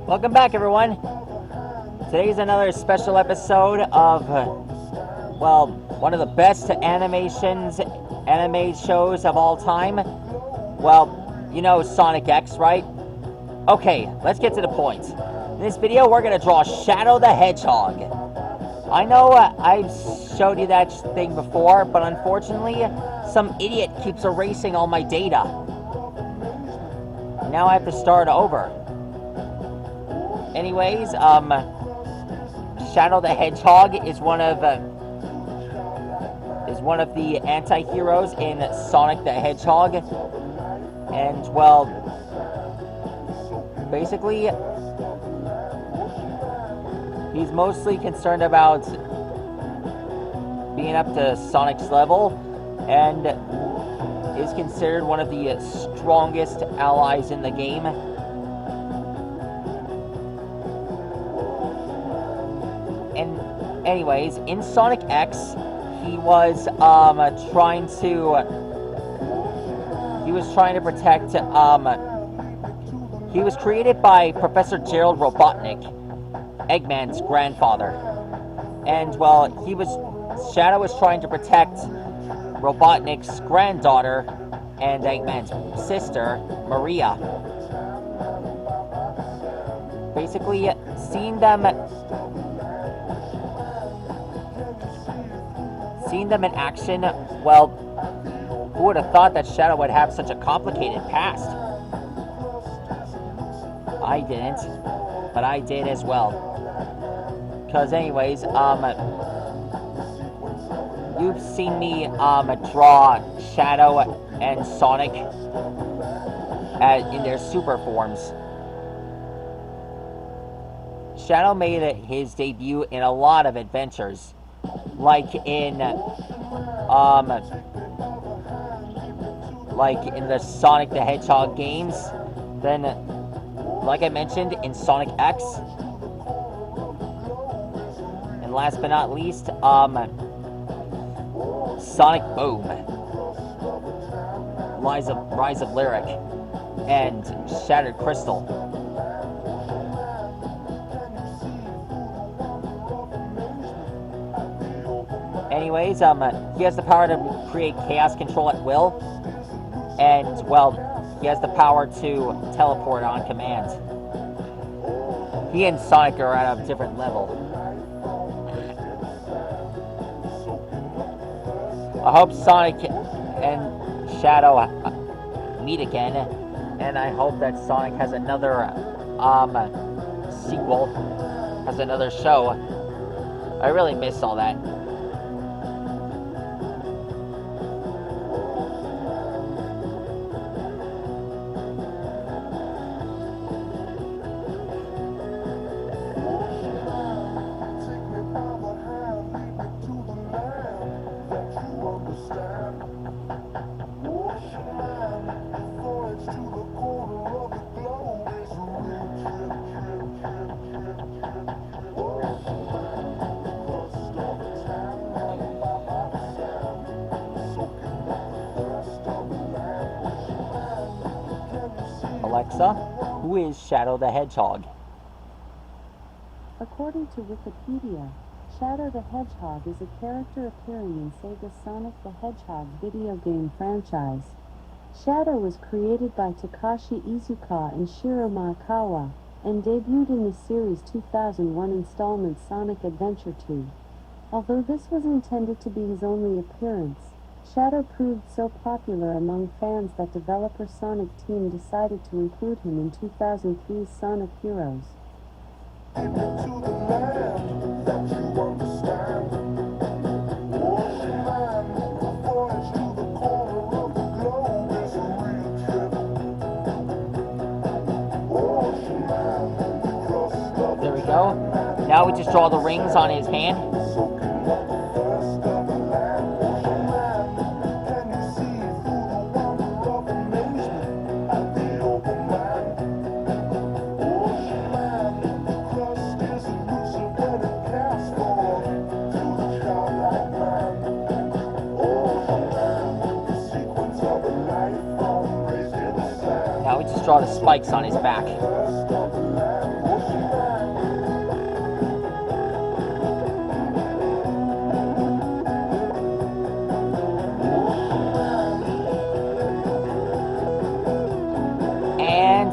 Welcome back, everyone. Today's another special episode of, one of the best anime shows of all time. Well, you know Sonic X, right? Okay, let's get to the point. In this video, we're going to draw Shadow the Hedgehog. I know I've showed you that thing before, but unfortunately, some idiot keeps erasing all my data. Now I have to start over. Anyways, Shadow the Hedgehog is one of the anti-heroes in Sonic the Hedgehog, and well, basically, he's mostly concerned about being up to Sonic's level, and is considered one of the strongest allies in the game. And anyways, in Sonic X, he was trying to protect. He was created by Professor Gerald Robotnik, Eggman's grandfather, and well, Shadow was trying to protect Robotnik's granddaughter and Eggman's sister, Maria. Basically, seeing them in action, well, who would have thought that Shadow would have such a complicated past? I didn't, but I did as well. Because anyways, you've seen me draw Shadow and Sonic in their super forms. Shadow made his debut in a lot of adventures, like in the Sonic the Hedgehog games, then, like I mentioned, in Sonic X, and last but not least, Sonic Boom, Rise of Lyric, and Shattered Crystal. Anyways, he has the power to create chaos control at will, and, well, he has the power to teleport on command. He and Sonic are at a different level. I hope Sonic and Shadow meet again, and I hope that Sonic has another sequel, has another show. I really miss all that. Alexa, who is Shadow the Hedgehog? According to Wikipedia, Shadow the Hedgehog is a character appearing in Sega's Sonic the Hedgehog video game franchise. Shadow was created by Takashi Iizuka and Shiro Maekawa, and debuted in the series' 2001 installment Sonic Adventure 2. Although this was intended to be his only appearance, Shadow proved so popular among fans that developer Sonic Team decided to include him in 2003's Sonic Heroes. There we go. Now we just draw the rings on his hand. Now we just draw the spikes on his back.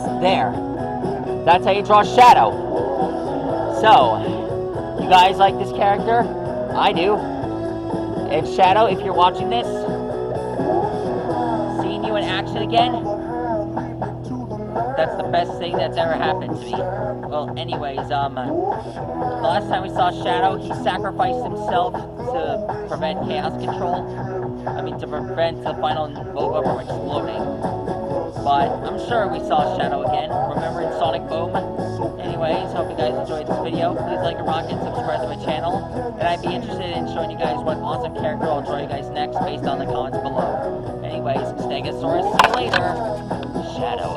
comments there. That's how you draw Shadow. So, you guys like this character? I do. And Shadow, if you're watching this, seeing you in action again, that's the best thing that's ever happened to me. Well, anyways, the last time we saw Shadow, he sacrificed himself to prevent Chaos Control. To prevent the final Voga from exploding. But I'm sure we saw Shadow again. Remember in Sonic Boom? Anyways, hope you guys enjoyed this video. Please like and rock and subscribe to my channel. And I'd be interested in showing you guys what awesome character I'll draw you guys next based on the comments below. Anyways, Stegosaurus, see you later. Shadow.